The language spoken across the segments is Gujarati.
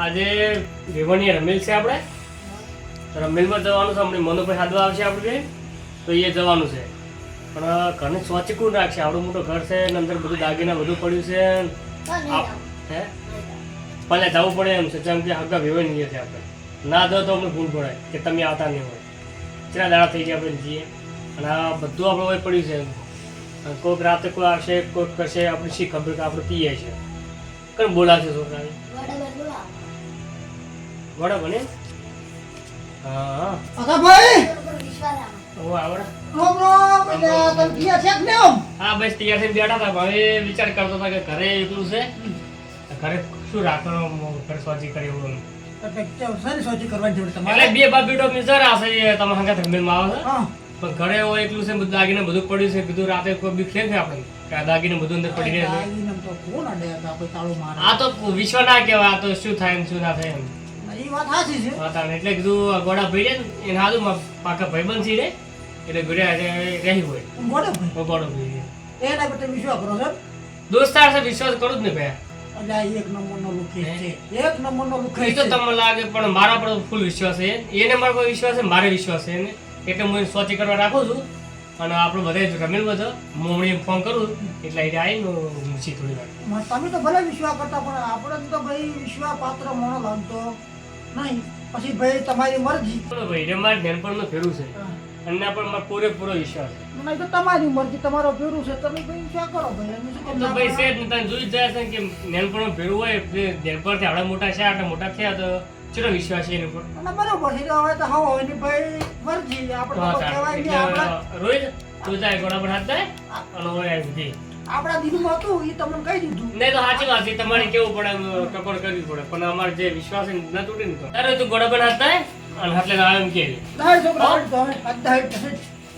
આજે વિવરની રમેલ છે આપણે રમેલમાં જવાનું છે આપણે મનોભાઈ હાદવા આવશે આપણે તો એ જવાનું છે પણ ઘરને સ્વચ્છકું રાખશે આવડું મોટું ઘર છે ને અંદર બધું દાગીના બધું પડ્યું છે હે પહેલાં જવું પડે એમ છે જેમ કે હગા વિવન છે આપણે ના જાઓ તો અમને ભૂલ પડે કે તમે આવતા નહીં હોય કેટલા દાડા થઈ ગયા આપણે જઈએ અને આ બધું આપણે હોય પડ્યું છે અને કોઈક રાતે કોઈ આવશે કોઈક કરશે આપણે શી ખબર કે આપણે પીએ છીએ કોણ બોલાવશે છોકરાને વડા બને હા ભાઈ ઓ આવડે હા બસ તૈયાર થઈને બેઠા હતા હવે વિચાર કરતો હતા કે ઘરે એકલું છે ઘરે શું રાખવાનું ઘર સ્વચ્છ કરે એવું એટલે બે બાપ બેટો મિસર આવશે તમે હંગા ધંધેમાં આવે છે પણ ઘરે હોય એકલું છે બધું દાગીને બધું પડ્યું છે કીધું રાતે કોઈ બી ખેલ છે આપણે કે આ દાગીને બધું અંદર પડી ગયા છે આ તો વિશ્વ ના કહેવાય આ તો શું થાય ને શું ના થાય એમ એટલે કીધું ગોડા ભાઈ ને એને હાલું પાકા ભાઈબંધ છે એટલે ગોડા રહી હોય ગોડો ભાઈ દોસ્તાર છે વિશ્વાસ કરું જ ને ભાઈ એક નંબરનો લુખી તો તમને લાગે પણ મારા પર ફૂલ વિશ્વાસ છે એને મારો કોઈ વિશ્વાસ છે મારે વિશ્વાસ છે એને એટલે હું સ્વચ્છ કરવા રાખું છું અને આપણે બધા રમેલ બધો હું ફોન કરું એટલે અહીં આવીને મૂકી થોડી વાર તમે તો ભલે વિશ્વાસ કરતા પણ આપણે તો ભાઈ વિશ્વાસ પાત્ર મોણો લાગતો નહીં પછી ભાઈ તમારી મરજી ભાઈ મારે ધ્યાન ફેરવું છે અને પણ મારો પૂરેપૂરો વિશ્વાસ છે નહીં તો તમારી મરજી તમારો ફેરવું છે તમે ભાઈ વિશ્વાસ કરો ભાઈ તો ભાઈ છે તને જોઈ જાય છે કે નેનપણ ફેરવું હોય નેનપણથી આવડા મોટા છે આટલા મોટા થયા તો ચલો વિશ્વાસ છે એની પર અને બરોબર છે હવે તો હા હોય ને ભાઈ મરજી આપણે તો કહેવાય નહીં આપણે રોજ તું જાય ગોડા પર હાથ જાય અને હોય આવી આપણા દિલમાં હતું એ તમને કહી દીધું નહીં તો સાચી વાત છે તમારે કેવું પડે ટકોર કરવી પડે પણ અમારે જે વિશ્વાસ ન તૂટે ને તો અરે તું ગોડા પર હાથ થાય અને હાથ લઈને આવે એમ કે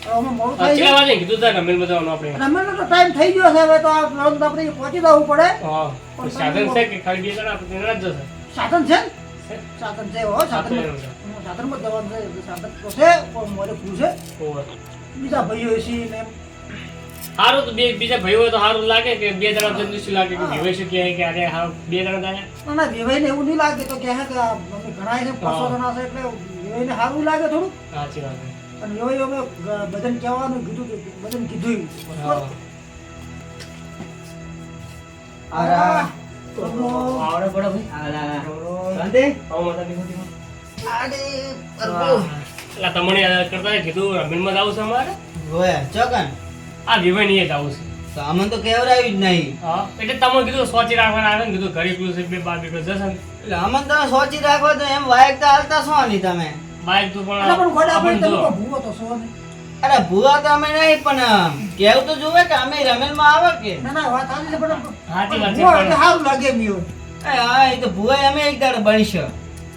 કેટલા વાગે કીધું તા રમેલ બધાનું આપણે રમેલનો તો ટાઈમ થઈ ગયો છે હવે તો આપણે પહોંચી જવું પડે હા સાધન છે કે ખાલી બે જણા આપણે ના જ જશે સાધન છે સાધન છે હો સાધનમાં જવાનું છે સાધન તો છે પણ મોરે પૂછે બીજા ભાઈઓ છે ને સારું તો બીજા ભાઈઓ હોય તો સારું લાગે કે બે જણા જલ્દી શું લાગે કે વિવેક શું કહે કે અરે હા બે જણા થાય ના વિવેકને એવું નહીં લાગે તો કહે કે ઘણા છે 500 જણા છે એટલે વિવેકને સારું લાગે થોડું સાચી વાત અને એવું અમે બધાને કહેવાનું કીધું કે બધાને કીધું આવડે પડે ભાઈ શાંતિ એટલે તમને કરતા કીધું રમીનમાં જવું છે અમારે આ વિવાહ નહીં જવું છે અમને તો કેવરાયું જ નહીં. હા એટલે તમે કીધું સોચી રાખવાના આવે ને કીધું ઘરે એકલું છે બે બાર બેઠો જશે ને એટલે અમને તમે સોચી રાખો તો એમ વાયકતા હાલતા છો નહીં તમે. બાઈક તો પણ ગોડા ભાઈ તમે ભૂવો તો છો ને અરે ભૂવા તો અમે નહીં પણ કેવું તો જોવે કે અમે રમેલમાં આવે કે ના વાત સાચી છે પણ સાચી વાત છે ભૂવો એટલે સારું લાગે મીઓ હા એ તો ભૂવા અમે એક દાડે બનશો.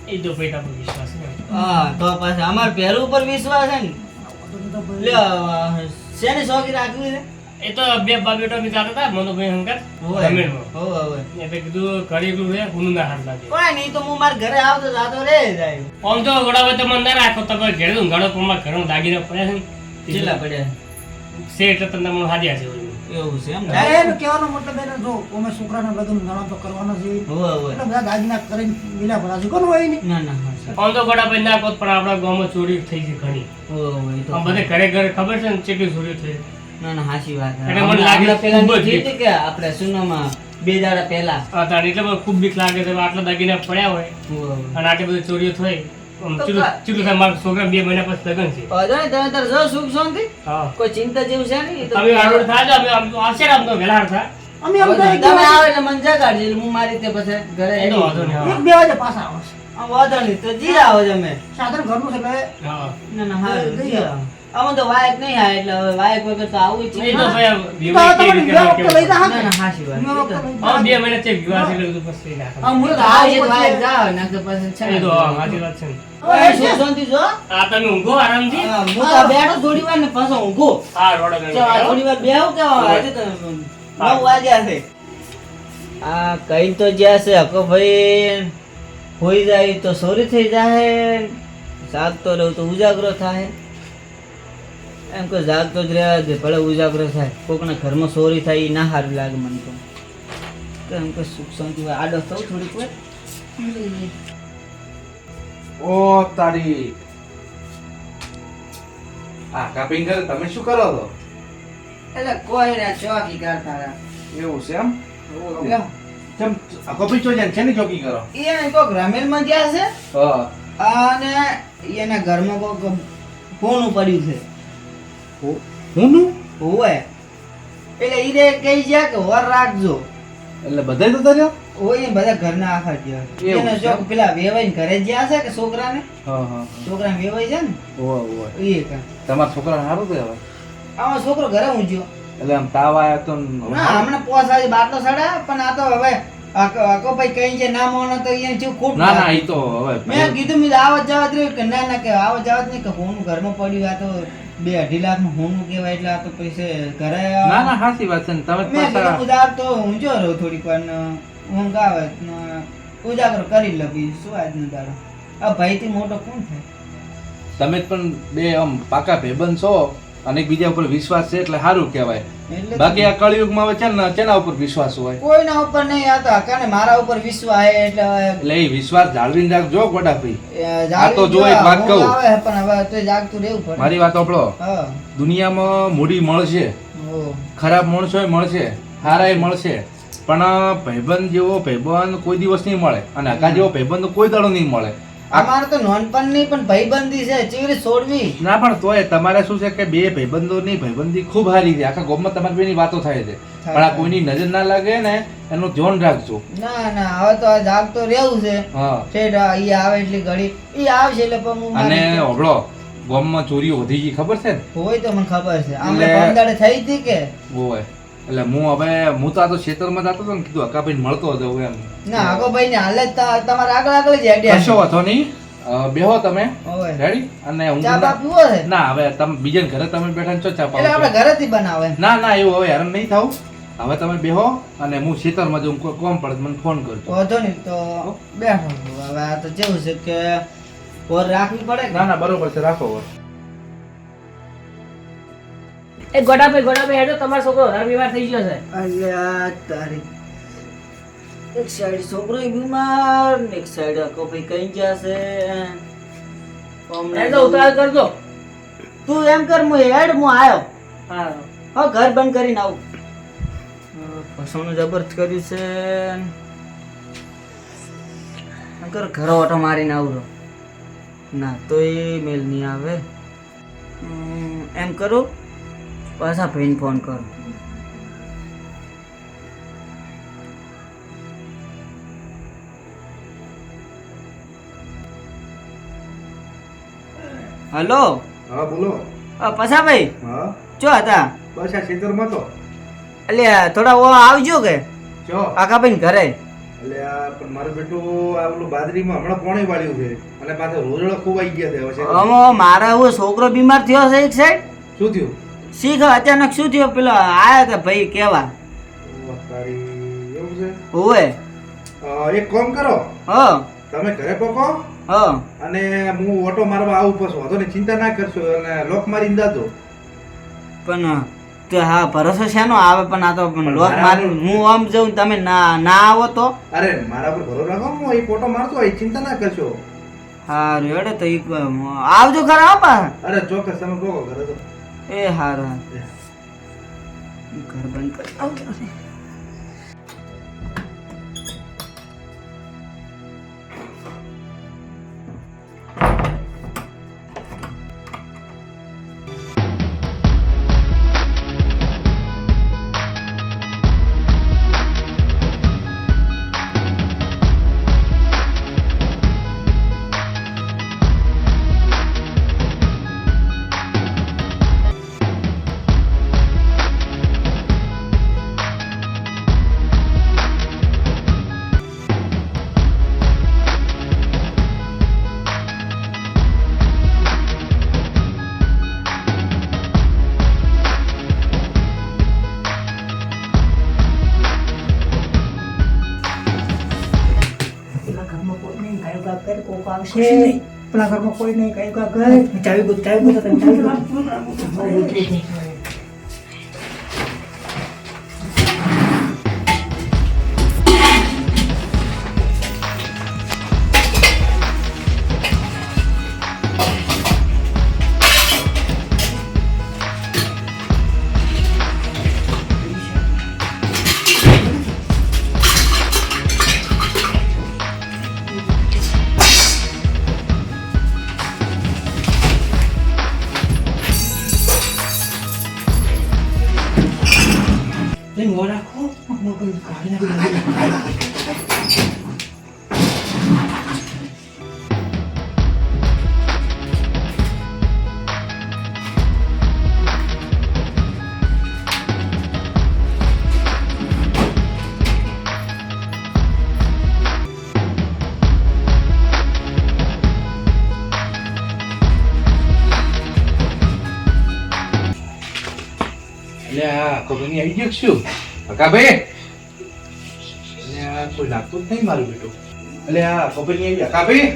એ તો ભાઈ તમને વિશ્વાસ છે હા તો પાછા અમાર પહેર ઉપર વિશ્વાસ છે ને લ્યો શેની શોખી રાખવી છે એ તો બે બાર બેઠો ની જાતા હતા મનોભાઈ હંકાર રમેલમાં એટલે કીધું ઘરે એકલું છે હું ના હાથ લાગે કોઈ નહીં તો હું મારા ઘરે આવતો જાતો રે જાય. આમ તો વડાવે તમે ના રાખો તમે ઘરે તો ઘણો પણ ઘરમાં દાગીને પડ્યા છે કેટલા પડ્યા છે એટલે તમને મને હાજ્યા છે એવું છે એમ એનો કહેવાનો મતલબ એને જો અમે છોકરાના લગ્ન ઘણા તો કરવાના છે એટલે બધા દાગીના કરીને મિલા ભરા છે કોણ હોય નહીં ના ના આમ તો વડાભાઈ ના કોત પણ આપણા ગામમાં ચોરી થઈ ગઈ ઘણી આમ બધે ઘરે ઘરે ખબર છે ને કેટલી ચોરી થઈ ના ના હાચી વાત એટલે મને લાગે પેલા ખૂબ જ થઈ હતી કે આપણે સુનામાં 2 દાડા પહેલા એટલે મને ખૂબ બીક લાગે છે આટલા દાગીના પડ્યા હોય અને આટલી બધી ચોરીઓ થઈ ચીલું થાય મારા છોકરા 2 મહિના પછી લગન છે તમે તાર જો સુખ શાંતિ હા કોઈ ચિંતા જેવું છે નહીં તમે આરોડ થાય અમે આવશે ને આમ તો વહેલા હતા અમે એમ તમે આવે એટલે મને જગાડજો એટલે હું મારી રીતે પછી ઘરે એ તો વાંધો નહીં એક બે વાગે પાછા આવશે આમ વાંધો નહીં તો જી આવો તમે સાધન ઘરનું છે એટલે હા ના ના હા જી આવો આમ તો વાયક નહીં આવે એટલે હવે વાયક વગર તો આવું જ એ તો છે ભાઈ તો વિવાહ તમે કેવી રીતે વિવાહ વખતે લઈ જા ના ના હાચી વાત વિવાહ એ તો. વખતે લઈ જા. હા 2 મહિના છે વિવાહ છે એટલે બધું પછી નાખો હું તો આ એક વાયક જાવ ને તો પછી છે એ તો સાચી વાત છે ને હવે સુખ શાંતિ જો આ તમે ઊંઘો આરામથી હા, હું તો બેઠો થોડી વાર ને પાછો ઊંઘો હા રોડ ચાલ આ થોડી વાર બેહું કે આજે તો 9 વાગ્યા છે આ કઈ તો જ્યાં છે હકો ભાઈ હોઈ જાય તો સોરી થઈ જાય જાગતો રહું તો ઉજાગરો થાય એમ કોઈ જાગતો જ રહ્યા છે ભલે ઉજાગરો થાય કોકના ઘરમાં સોરી થાય એ ના સારું લાગે મને તો એમ કોઈ સુખ શાંતિ આડો થવું થોડીક વાર ઓ તારી આ કાપિંગ કરે તમે શું કરો છો? એટલે કોઈ ના ચોકી કરતા હતા. એવું છે એમ? લ્યો. કેમ આ કોપી ચોજન છે ને ચોકી કરો? એને કોક રમેલમાં ગયા છે હા. અને એના ઘરમાં કોક ફોન પડ્યું છે. હું હોવે. એટલે ઈરે કહી ગયા કે વર રાખજો. એટલે બધાય તો તર્યો? ઓય બધા ઘરના આખા ગયા. એવું એને છે? જો પેલા વેવાઈને ઘરે ગયા છે કે છોકરાને હા. છોકરાને વેવાઈ છે ને ઓય એ કા તમારા છોકરા સારું છે હવે? આમાં છોકરો ઘરે ઊંઘ્યો. એટલે આમ તાવ આયો તો ના હમણાં પોસાડી બાટલો સડા પણ આ તો હવે આકો ભાઈ કઈ છે ના મોનો તો એને શું ખોટ ના ના ઈ તો હવે મેં કીધું મેં આવત જાવત રહ્યું કે ના ના કે આવત જાવત નહીં કે હોનું ઘરમાં પડ્યું આ તો 2-2.5 લાખ નું હોનું કહેવાય એટલે આ તો પૈસે ઘરે ના ના સાચી વાત છે ને તમે મેં પાછા કીધું ઉદાર તો ઊંચો રહ્યો થોડીક વાર ને ઊંઘ આવે ને ઉજાગરો કરી લે બીજું શું આજનો દાડો આ ભાઈથી મોટો કોણ થાય તમે પણ બે આમ પાકા ભાઈબંધ છો અને એકબીજા ઉપર વિશ્વાસ છે એટલે સારું કહેવાય. એટલે બાકી આ કળિયુગમાં હવે છે ને કેના ઉપર વિશ્વાસ હોય? કોઈના ઉપર નહીં આ તો હકાને મારા ઉપર વિશ્વાસ છે એટલે એટલે એ વિશ્વાસ જાળવીને રાખજો ગોડા ભાઈ. જાળવી તો જો એક વાત ઊંઘ કહું. આવે પણ હવે તો જાગતું રહેવું પડે મારી વાત સાંભળો. હા દુનિયામાં મૂડી મળશે, ઓ ખરાબ માણસોય મળશે, સારાય મળશે, પણ ભાઈબંધ જેવો ભાઈબંધ કોઈ દિવસ નહીં મળે અને હકા જેવો ભાઈબંધ કોઈ દાડો નહીં મળે. અમારે તો નોનપણની પણ ભાઈબંધી છે ચીવડી છોડવી ના પણ તોય તમારે શું છે કે બે ભાઈબંધોની ભાઈબંધી ખૂબ સારી છે. આખા ગામમાં તમારી બેની વાતો થાય છે, પણ આ કોઈની નજર ના લાગે ને એનું ધ્યાન રાખજો. ના ના હવે તો આ જાગતો રહેવું છે હા. ઠેઠ ઈ આવે એટલી ઘડી ઈ આવશે એટલે પણ હું અને મારી દઉં. ઓભળો, ગામમાં ચોરીઓ વધી ગઈ ખબર છે ને? હોય તો મને ખબર છે આમને એટલે- પંદાડે થઈ હતી કે હોય એટલે હું તો આ તો ખેતરમાં જતો હતો ને કીધું હકાભાઈ મળતો હતો એમ. ના આગો ભાઈ ને હાલે તમારે આગળ આગળ જ હેડ્યા કશો વાંધો નહીં. બેહો તમે હોય રેડી અને હું ચા બા પીવો છે ના હવે તમે બીજા ઘરે તમે બેઠા ને ચો ચા એટલે આપણે પાવ છો? ઘરેથી બનાવે ના ના એવું હવે હેરાન નહીં થાવ. હવે તમે બેહો અને હું ખેતરમાં જઉં કોઈ કોમ પડે તો મને ફોન કરજો. વાંધો નહીં તો બેઠો છું. હવે આ તો કેવું છે કે ઓર રાખવી પડે કે ના ના બરોબર છે, રાખો હવે. એ ગોડાભાઈ હેડો તમારો છોકરો વધારે બીમાર થઈ ગયો છે. અલ્યા તારી એક સાઈડ છોકરો બીમાર ને એક સાઈડ આખો ભાઈ કઈ ગયા છે હેડો ઉતાર કરજો. તું એમ કર હું હેડ હું આયો હા હા ઘર બંધ કરીને આવું ફસવાનું જબરજસ્ત કર્યું છે એમ કર ઘર ઓટો મારીને આવું રહો. ના તો એ મેલ નહીં આવે એમ કરું પાછા ભાઈને ફોન કરું. હલો હા બોલો. પછા ભાઈ હા ચો હતા બસ આ ખેતરમાં તો એટલે થોડા ઓ આવજો કે ચો આખા ભાઈ ઘરે એટલે આ પણ મારું બેટું આ ઓલું બાજરીમાં હમણાં પોણી વાળ્યું છે અને પાછા રોજડા ખૂબ આવી ગયા છે હવે છે. આમો મારા હું છોકરો બીમાર થયો છે એક સાઈડ શું થયું? શીખ અચાનક શું થયું પેલો આયા હતા ભાઈ કેવા ઓહ, તારી એવું છે? હોવે એક કામ કરો, હ તમે ઘરે પકો હ અને હું ઓટો મારવા આવું પછી વાંધો નહીં, ચિંતા ના કરશો અને લોક મારીને જાજો. પણ તો હા ભરોસો શેનો આવે પણ આ તો પણ લોક મારા- મારી હું આમ જઉં તમે ના ના આવો તો અરે મારા પર ભરોસો રાખો, હું એક ઓટો મારતો હોય, ચિંતા ના કરશો. હા રેડે તો ઈ આવજો ખરા હો પા અરે ચોક્કસ તમે પકો ઘરે તો. એ હારું ઘર બંધ કરી આવજો. પેલા ઘરમાં કોઈ નહીં ગાયો ગા કરે કોક આવશે પેલા ઘરમાં કોઈ નહીં ગાયો ગા કરે ચાવી ગો તમે ચાવી મોં રાખો. મોકલી કાઢી નાખી. એટલે આ ખબરની આવી ગયો કે શું કાકાભાઈ એટલે આ કોઈ લાગતું જ નહીં મારું બેટું એટલે આ ખબરની આવી કાકાભાઈ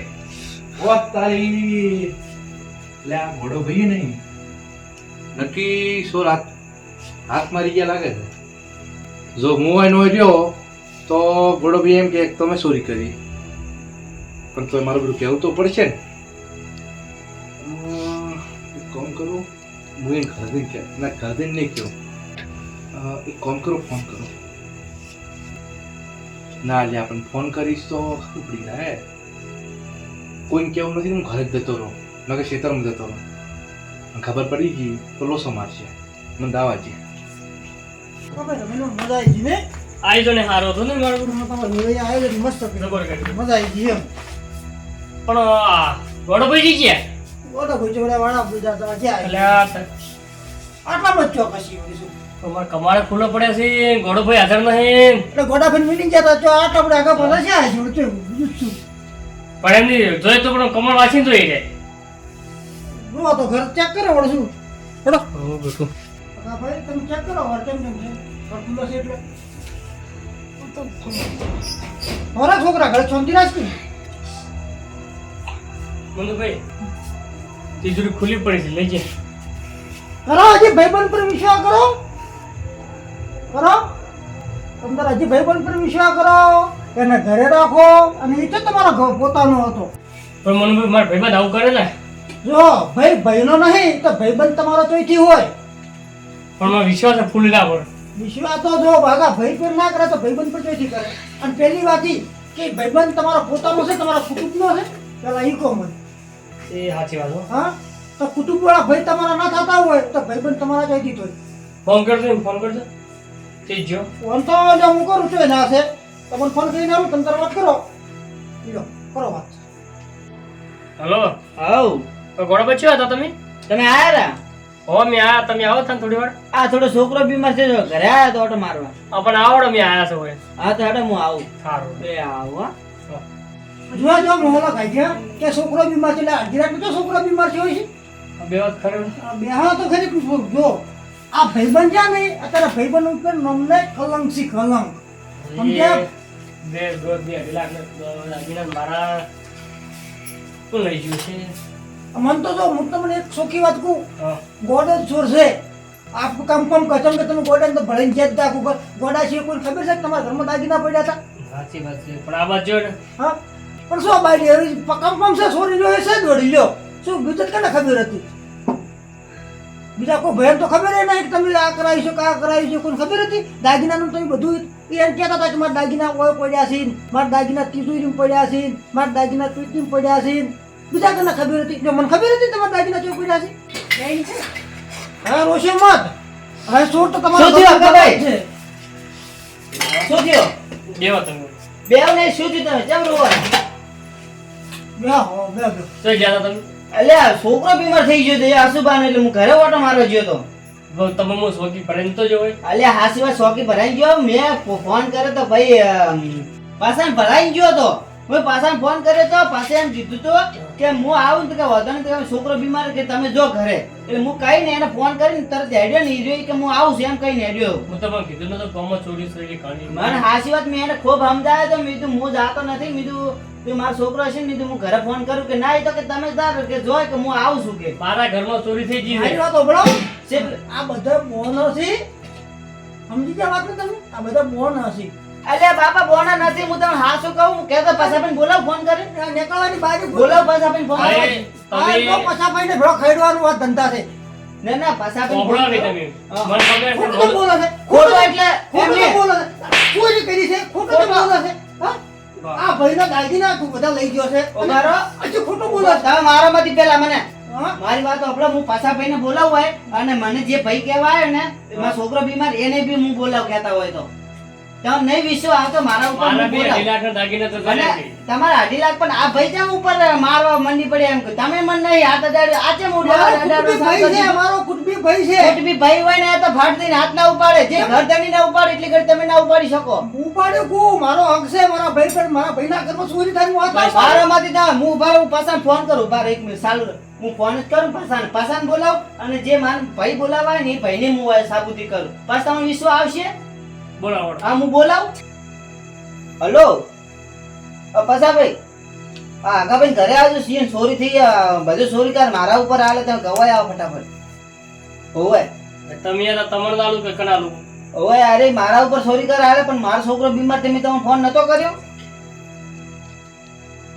ઓ તારી એટલે આ ઘોડો ભાઈ નહીં નક્કી સો હાથ મારી ગયા લાગે છે જો હું એનો રહ્યો તો ઘોડો ભાઈ એમ કે તમે ચોરી કરી પણ તો મારું બધું કહેવું તો પડશે ને એક કામ કરું હું એને ખરીદીને કે ના ખરીદીને નહીં કહું એક કામ કરો ફોન કરો ના લે આપણે ફોન કરીશ તો ખબર પડી જાય કોઈને કેવું નથી હું ઘરે જ જતો રહું ન કે ખેતરમાં જતો રહું ખબર પડી ગઈ તો લોસો મારશે મને દાવાજી ભાઈ રમીનો મજા આવી ગઈ ને આવી જો ને હારો હતો ને મારો તમારે નિરય આવ્યો ને મસ્ત કર્યું. જબર કરી મજા આવી ગઈ એમ. પણ આ વડોભાઈ જી ગયા ઓટો ભાઈ જોડે વાળા બીજા તો ક્યાં એટલે આવ્યા? આ આટલામાં જ ચોકસી હોય છે. તમારે કમાડે ખુલ્લો પડ્યા છે ગોડોભાઈ હાજર નહીં એટલે ગોડાભાઈ મીટિંગ જતા તો આટલા બધા આગળ પાછા છે આ જોડે તો બીજું શું? પણ એમની જોઈએ તો પણ કમળ વાંચીને જોઈએ છે જો તો ઘર ચેક કરો વળ શું પડો બેઠું ભાઈ તમે ચેક કરો વળ કેમ કેમ છે ઘર ખુલ્લો છે એટલે મારા છોકરા ઘરે શાંતિ રાખી મનુભાઈ તિજોરી ખુલ્લી પડી છે લઈ જાય કરો હજી ભાઈબંધ પર વિશ્વાસ કરો કરો તમારા હજી ભાઈબંધ પર વિશ્વાસ કરો એને ઘરે રાખો અને એ તો તમારો ઘર પોતાનો હતો પણ મનુભાઈ મારા ભાઈબંધ આવું કરે ને જો ભાઈ ભાઈનો નહીં તો ભાઈબંધ તમારો ચોઈથી હોય પણ મારો વિશ્વાસ છે ફૂલ ના પડે વિશ્વાસ તો જો ભાગા ભાઈ પર ના કરે તો ભાઈબંધ પર ચોઈથી કરે અને પહેલી વાત ઈ કે ભાઈબંધ તમારો પોતાનો છે તમારા કુટુંબનો છે પેલા ઈ કહો મને એ સાચી વાત હો હા તો કુટુંબવાળા ભાઈ તમારા ના થતા હોય તો ભાઈબંધ તમારા ચોઈથી હોય ફોન કરજો ને ફોન કરજો તે જો ફોન તો જો હું કરું છું એના છે તમને ફોન કરીને આવું તમે તાર વાત કરો લ્યો કરો વાત હલો આવ ગોડોભાઈ ચો હતા તમે તમે આયા રા હો મેં આયા તમે આવો હતા ને થોડી વાર આ થોડો છોકરો બીમાર છે તો ઘરે આયા તો ઓટો મારવા પણ આવડો મેં આયા છો હોય હા તો હેડો હું આવું સારું એ આવું હા જો જો મોહલા ખાઈ ગયા કે છોકરો બીમાર છે એટલે અડધી રાત તો છોકરો બીમાર છે હોય છે બે વાત ખરે બેહા તો ખરી જો આ ભાઈબંધ છે ને અત્યારે ભાઈબંધ ઉપર નમને કલંક સી કલંક સમજ્યા? બે દોઢ બે અઢી લાખ લાગીને મારા શું લઈ ગયું છે મન તો જો હું તમને એક સોખી વાત કહું હા ગોડ જ ચોર છે આપ કામ કચમ કે તમે ગોડા તો ભળીને જેત દાખું કર ગોડા છે કોઈ ખબર છે કે તમારા ઘરમાં દાગીના પડ્યા હતા સાચી વાત છે પણ આ વાત જો ને હા પણ શું બાઈ કમ છે સોરી લ્યો છે દોડી લ્યો શું બીજું કેને ખબર હતી બીજા કોઈ ભયન તો ખબર નહીં કે તમે આ કરાવીશું કે આ કરાવીશું કોઈ ખબર હતી દાગીનાનું તમે બધું એમ કહેતા હતા કે મારા દાગીના ઓય પડ્યા છે મારા દાગીના તિજોરીમાં પડ્યા છે મારા દાગીના પેટીમાં પડ્યા છે બીજા કોને ખબર હતી જો મને ખબર હતી તમારા દાગીના ચોઈ પડ્યા છે હા રોશે મત હવે ચોર તો તમારો શું થયું ભાઈ ભાઈ? શું થયો દેવા તમે બેવ ને શું થયું તમે કેમ રોવા બે હો બે તો ગયા હતા તમે અલ્યા છોકરો બીમાર થઈ ગયો તો એ આસુબાને એટલે હું ઘરે ઓટો મારવા ગયો તો તમે હું સોકી પડે તો જો હોય અલ્યા હાસી વાત શોકી ભરાઈ ગયો મેં ફોન કર્યો તો ભાઈ પાછા ભરાઈ ગયો તો મેં પાછા ફોન કર્યો તો પાછા એમ કીધું તો કે હું આવું ને તો કે વધુ ને તો છોકરો બીમાર કે તમે જો ઘરે એટલે હું કઈ ને એને ફોન કરીને તરત હેડ્યો ને ઈ કે હું આવું છું એમ કઈ હેડ્યો હું તમને કીધું નતો કોમમાં ચોરી ચોરી કાઢી મને હાસી વાત મેં એને ખૂબ સમજાવ્યો તો મેં કીધું હું જાતો નથી મેં કીધું તું મારો છોકરો હશે ને મેં કીધું હું ઘરે ફોન કરું કે ના એ તો કે તમે જાઓ કે જોય કે હું આવું છું કે મારા ઘરમાં ચોરી થઈ ગઈ મારી છે વાત સાંભળો છે આ બધા મોહનો છે સમજી ગયા વાત ને તમે આ બધા મોહન હશે અલ્યા બાપા બોના નથી હું તમને હાસું કહું કેતો પાછા પણ બોલાવ ફોન કરે નીકળવાની બાજુ બોલાવ પાછા પણ ફોન અરે, કરે આ તો તમે પછા ભાઈને ભેળો ખાઈડવાનું વાત ધંધા છે ના ના પાછા પણ ઓભળો નહીં તમે મને ખબર ખોટું તો છે બોલે છે ખોટો એટલે ખોટું એમને તો બોલે છે ચોરી કરી છે ખોટું તો બોલે છે હા આ ભાઈના દાગીના તું બધા લઈ ગયો છે અને ઉભારો. હજી ખોટું બોલે છે તમે મારો માંથી પેલા મને હા? મારી વાત સાંભળો, હું પાછા ભાઈને બોલાવું હોય અને મને જે ભાઈ કહેવા આવ્યો ને એમાં છોકરો બીમાર એને બી હું બોલાવ કહેતા હોય તો તમે નહીં વિશ્વાસ આવતો મારા ઉપર મારા હું બી બોલાવ. 2.5 લાખના દાગીના તો અને જલ્યા છે. તમારા 2.5 લાખ પણ આ ભાઈ કેમ ઉપર મારવા મંડી પડે એમ કે તમે મને નહીં હાથ અડાડ્યો આ કેમ મારો ઉડાડ્યો કુટુંબી ભાઈ છે મારો કુટુંબી ભાઈ છે કુટુંબી ભાઈ હોય ને તો ફાટ દઈને હાથ ના ઉપાડે જે ઘરધણી ના ઉપાડે એટલી ઘડી તમે ના ઉપાડી શકો ઉપાડ્યો કુ મારો હક છે મારા ભાઈ પર મારા ભાઈના ઘરમાં ચોરી થાય હું હાથ ના મારામાંથી ના હું ઉભા રહું પાછા ફોન કરું ઉભા રહો, 1 મિનિટ ચાલુ રહો. હું ફોન જ કરું પાછા બોલાવ અને જે મારા ભાઈ બોલાવાય ને એ ભાઈને હું સાબુતી કરું પાછા તમને વિશ્વાસ આવશે બોલાવો. હા હું બોલાવું હલો પાછા ભાઈ આ આગા ભાઈ ઘરે આવજો સીએન ચોરી થઈ બધું ચોરી કર મારા ઉપર આલે તમે ગવાય આવો ફટાફટ હોવે તમે યાર તમણનાલું કે કનાલું? ઓય અરે મારા ઉપર ચોરી કર આલે પણ મારો છોકરો બીમાર તમે તમને ફોન નતો કર્યો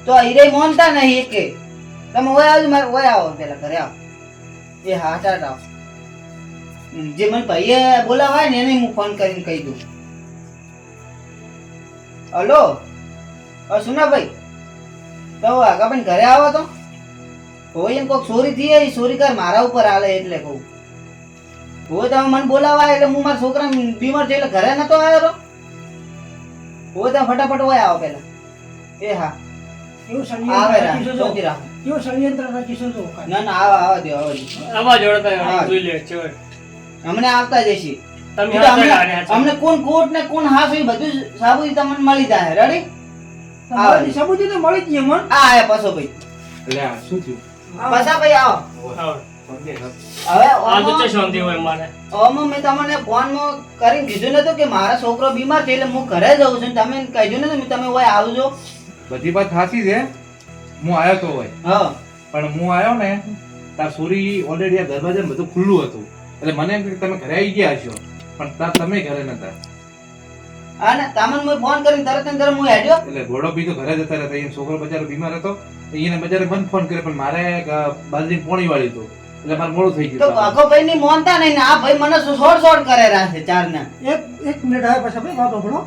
તો ઈરે મોનતા નહીં એકે તમે ઓય આવજો મારે ઓય આવો પેલા ઘરે આવો એ હા ટાટા આવો. જે મને ભાઈએ બોલાવાય ને એને હું ફોન કરીને કહી દઉં હલો સુના ભાઈ તો આગા ભાઈ ઘરે આવો તો હોય એમ કોઈક ચોરી થઈ એ ચોરી કર મારા ઉપર આલે એટલે કહું હોય તમે મને બોલાવા એટલે હું મારા છોકરા બીમાર છે એટલે ઘરે નતો આવ્યો તો હોય તમે ફટાફટ હોય આવો પેલા એ હા એવું આવે ષડયંત્ર રાખો રચીશું ચોથી જો. રાખો એવું ષડયંત્ર રચીશું જો. ના ના આવા દો આવા દો આવા જોડતા હા. જોઈ લે છે. અમને આવતા જઈશી તમે એટલે હાથે અમને ગાડ્યા છો. અમને કોણ કોટ ને કોણ હાસ એ બધું સાબુતી તમને મળી જાય રેડી તમારી સબૂતી તો મળી જ ગઈ મને આ આયા પાછો ભાઈ એટલે આ શું થયું? પાછા ભાઈ આવો આવો. હવે આ તો ઓમાં- છે શાંતિ હોય મારે. ઓમાં મેં તમને ફોનમાં કરીને કીધું નતું કે મારા છોકરો બીમાર છે એટલે હું ઘરે જઉં છું તમે કીધું નતું તમે હોય આવજો બધી વાત સાચી છે, હું આવ્યો તો હોય હા પણ હું આવ્યો ને તાર સોરી ઓલરેડી આ દરવાજા બધું ખુલ્લું હતું એટલે મને એમ કે તમે ઘરે આવી ગયા હશો પણ તાર તમે ઘરે નતા અને તમને મેં ફોન કરીને તરત ને તરત હું હેડ્યો એટલે ઘોડો બી તો ઘરે જતા રહેતા અહીંયા છોકરો બચારો બીમાર હતો એને બચારે મને ફોન કર્યો પણ મારે બાજરી પોણી વાળી હતું એટલે મારે મોડું થઈ તો ગયું આખો ભાઈ ની મોનતા નહીં ને આ ભાઈ મને છોડ છોડ કરે રાખે ચાર ના એક મિનિટ હવે પાછા ભાઈ વાતો ભણો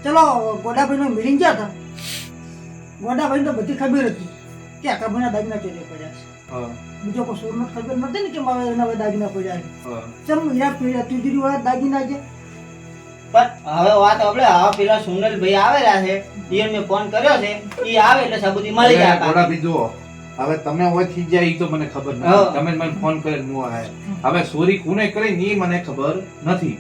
ચલો ગોડાભાઈ નો મિલિંગ ગયા હતા ગોડાભાઈ તો બધી ખબર હતી કે આખા ભાઈના દાગીના ચોરી પડ્યા છે હા, બીજો કોઈ સોરનો ખબર નથી ને કે મારે એના હવે દાગીના પડ્યા છે હા. ચમ યાર પીડા તીજરી વાળા દાગીના છે પણ હવે વાત આપણે હવે પેલા સુનલ ભાઈ આવે રહ્યા છે ઈ મેં ફોન કર્યો છે ઈ આવે એટલે સાબુતી મળી જાય એટલે ઘોડા બી જુઓ હવે તમે હોય થઈ જાય ઈ તો મને ખબર નથી હા. તમે મને ફોન કરે હું આવ્યા હવે સોરી કોને કરી ની મને ખબર નથી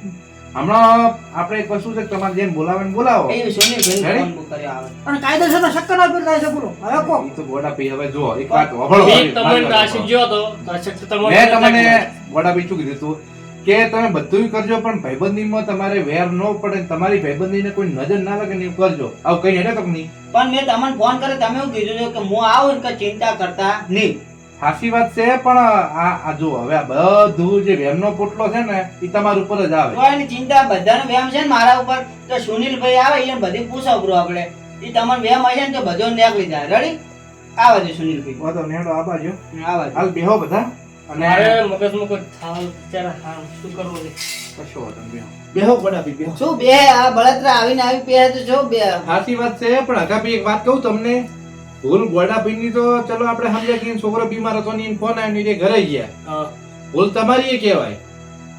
હમણાં આપણે એક વસ્તુ છે કે તમારે જેમ બોલાવે ને બોલાવો એ સુનિલ ભાઈ Ready? ફોન કર્યો આવે અને કાયદેસરનો શક્કર ના પેર થાય છે બોલો હવે કો ઈ તો ગોડા પી હવે જો એક વાત સાંભળો મેં તમને મારી વાત આશિક સાંભળો. જો હતો તો આશિક તો તમને મેં તમને ગોડા પી શું કીધું તું કે તમે બધું કરજો પણ ભાઈબંધીમાં તમારે વેર ન પડે તમારી ભાઈબંધીને કોઈ નજર ના લાગે ને એવું કરજો આવું કઈ હેડે તક નહીં પણ મેં તમને ફોન કર્યો તમે એવું કીધું છે કે હું આવું ને કે ચિંતા કરતા નહીં સાચી વાત છે પણ આ જો હવે આ બધું જે વેમનો પોટલો છે ને એ તમારા ઉપર જ આવે કોઈ ની ચિંતા બધાને વેમ છે ને મારા ઉપર તો સુનિલભાઈ આવે એને બધી પૂછો બ્રો આપણે ઈ તમને વેમ હશે ને તો બધો નીકળી જાય રેડી આવા દે સુનિલભાઈ વાતો નેડો આ બાજુ આવા દે હાલ બેહો બધા અને મારે મગજમાં કોઈ થાવ બિચારા હા શું કરવું છે? કશો વાંધો નહીં, બેહો ગોડા પી બેહો શું બે આ બળતરા આવીને આવી પે તો જો બે સાચી વાત છે પણ અગાપી એક વાત કહું તમને ભૂલ ગોડાભાઈની તો ચલો આપણે સમજ્યા કે છોકરો બીમાર હતો ને એને ફોન આવ્યો ને એ ઘરે ગયા હા. ભૂલ તમારી એ કહેવાય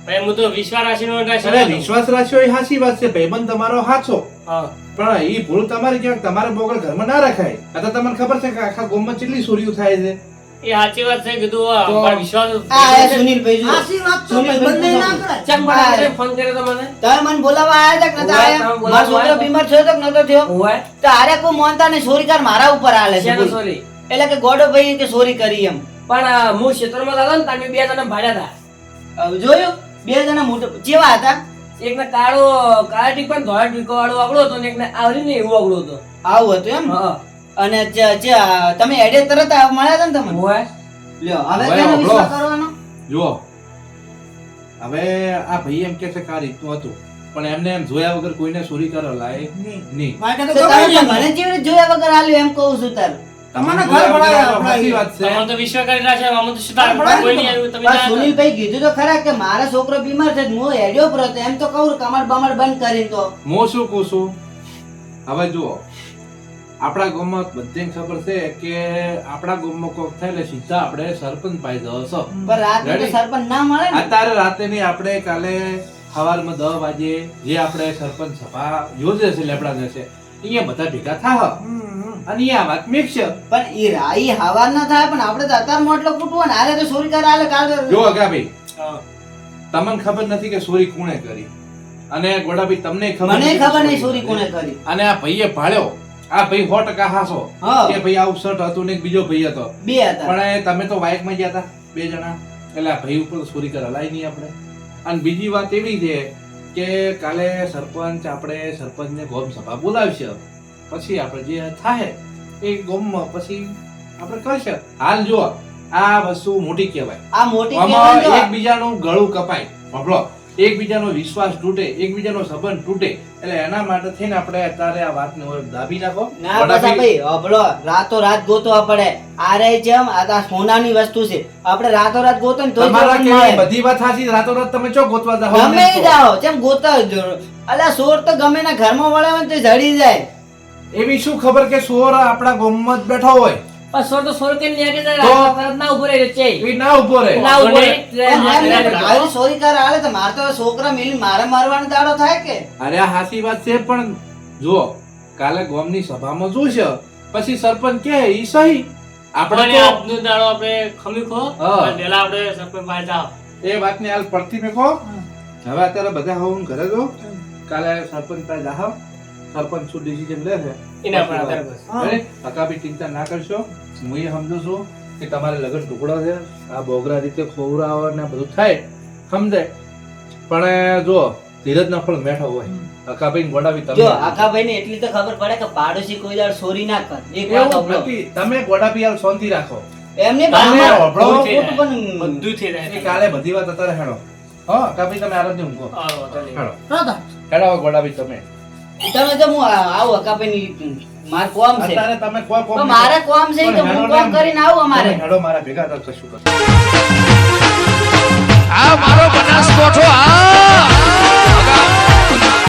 ભાઈ હું તો વિશ્વાસ રાશિનો રાશિ અરે હતો. વિશ્વાસ રાખ્યો એ સાચી વાત છે ભાઈબંધ તમારો સાચો હા. પણ એ ભૂલ તમારી કહેવાય તમારે બોગલ ઘરમાં ના રખાય આ તો તમને ખબર છે કે આખા ગામમાં કેટલી ચોરીઓ થાય છે એ સાચી વાત છે કીધું હા, તો- મારો વિશ્વાસ આ આયા સુનિલભાઈ જો આશી વાત તો સુનિલભાઈ બંને ના કરાય ચમ બરાબર ફોન કર્યો તો મને તમે મને બોલાવા આયા હતા કે નતા આયા બોલાવા મારો છોકરો આવ્યા. બીમાર થયો તો કે નતો થયો તો આરે કોઈ મોનતા ને ચોરી કર મારા ઉપર આલે છે બોલ. સોરી એટલે કે ગોડો ભાઈ કે ચોરી કરી એમ પણ હું ક્ષેત્રમાં હતા ને તમે બે જણા ભાડ્યા હતા હવે જોયું બે જણા મોટો જેવા હતા એકને કાળા ટીક પણ ધોળા ટીકો વાળો આગળો હતો ને એકને આવરી ને એવું આગળો હતો આવું હતું એમ હા અને તમે એડે તરત મળ્યા હતા ને તમે હોય લ્યો હવે હવે કેનો આપણો. વિશ્વાસ કરવાનો જુઓ હવે આ ભાઈ એમ કે છે કે આ રીતનું હતું પણ એમને એમ જોયા વગર કોઈને ચોરી કરવા લાય નહીં. નહીં મારે તો તો તમે ગમે મને નહીં. જેવી રીતે જોયા વગર આલ્યું એમ કહું છું તાર તમારા જોયા ઘર વગર ભરાયા આ સાચી વાત છે તમારે તો વિશ્વાસ કરી રાખ્યો આમાં તો શું થાય? બરાબર. કોઈ નહીં આવ્યું તમે પણ ના હતા. સુનિલભાઈ કીધું તો ખરા કે મારા છોકરો બીમાર છે હું હેડ્યો પર હતો એમ તો કહું કમર બમર બંધ કરીને તો હું શું કહું છું હવે જુઓ આપણા ગામમાં બધાને ખબર છે કે આપણા ગામમાં કોક થાય એટલે સીધા આપણે સરપંચ પાસે જવો છો પણ રાત્રે તો Ready? સરપંચ ના મળે ને અત્યારે રાતે ની આપણે કાલે સવારમાં 10 વાગે જે આપણે સરપંચ સભા યોજે છે લેબડા જશે અહીંયા બધા ભેગા થાહ અને અહીંયા વાત મેકશે. પણ ઈ રાઈ હવા ના થાય પણ આપણે તો અત્યારે મોટલો કૂટવો ને હારે તો ચોરી કરે હાલે કાલ જો અગાભાઈ હા. તમને ખબર નથી કે ચોરી કોણે કરી અને ગોડાભાઈ તમને ખબર મને નથી કે ખબર નહીં ચોરી કોણે કરી અને આ ભાઈએ ભાળ્યો આ ભાઈ 100% હાસો હા કે ભાઈ આવું શર્ટ હતું ને એક બીજો ભાઈ હતો બે હતા પણ એ તમે તો બાઇક માં ગયા હતા 2 જણા એટલે આ ભાઈ ઉપર તો ચોરી કરાલાય નહીં આપણે. અને બીજી વાત એવી છે કે કાલે સરપંચને ગોમ સભા બોલાવશે પછી આપણે જે થાય એ ગોમમાં પછી આપણે કરશે. હાલ જો આ વસ્તુ મોટી કહેવાય. આ મોટી આમાં કહેવાય તો એકબીજાનું ગળું કપાય સાંભળો એકબીજાનો વિશ્વાસ તૂટે એકબીજાનો સંબંધ તૂટે એટલે એના માટે થઈને આપણે અત્યારે આ વાતને દાબી નાખો. ના બસ ભાઈ હબળો રાતો રાત ગોતવા પડે આ રહી જેમ આ સોનાની વસ્તુ છે આપણે રાતો રાત ગોતો ને તો તમારા કેવી બધી વાત સાચી રાતોરાત તમે ચો ગોતવા જાઓ ગમે ઈ જાઓ જેમ ગોતા અલા સોર તો ગમે ના ઘરમાં વળે ને તે જડી જાય એવી શું ખબર કે સોર આપણા ગામમાં જ બેઠો હોય પણ સોર તો સોર કેમ નહીં કે તો? તરત ના ઉભો રહે છે એ ના ઉભો રહે ના ઉભો રહે પણ આવી ચોરી કરે હાલે તો મારે તો છોકરા મિલી મારે મારવાનો દાડો થાય કે અરે આ સાચી વાત છે પણ જો કાલે ગામની સભામાં જોશે પછી સરપંચ કે ઈ સહી આપણે આપણે તો આજનો દાડો આપણે ખમી ખો હા. અને પહેલા આપણે સરપંચ પાસે જાઓ. એ વાતને હાલ પડતી મેકો હવે અત્યારે બધા હોવું ઘરે જો કાલે સરપંચ પાસે જાઓ સરપંચ શું ડિસિઝન લે છે એના પર આધાર બસ. અરે અકાબી ચિંતા ના કરશો હું એ સમજુ છું કે તમારે લગન ટુકડો છે આ બોગરા રીતે ખોવરાવો ને આ બધું થાય સમજે પણ જો ધીરજ ના ફળ મેઠો હોય અકાબી ગોડાવી જો તમે આખાભાઈ ને એટલી તો ખબર પડે કે પાડોશી કોઈ દાડ ચોરી ના કર એક વાત એવું હંભળો. નથી તમે ગોડાવી હાલ શાંતિ રાખો એમને તમે પણ હંભળો. ખોટું પણ બધું થઈ એ જાય. કાલે બધી વાત અત્યારે હેડો હા અકાબી તમે આરામથી ઊંઘો હા, વાંધો નહીં. હેડો રાધા હેડો હવે ગોડાવી તમે તમે તો હું આવું અકાભાઈ ની માર કોમ છે અત્યારે તમે કોઈ તો મારે કોમ છે ઈ તો હું કોમ કરીને આવું અમારે હેડો મારા ભેગા તો કશું કરશો આ મારો બનાસકોઠો આ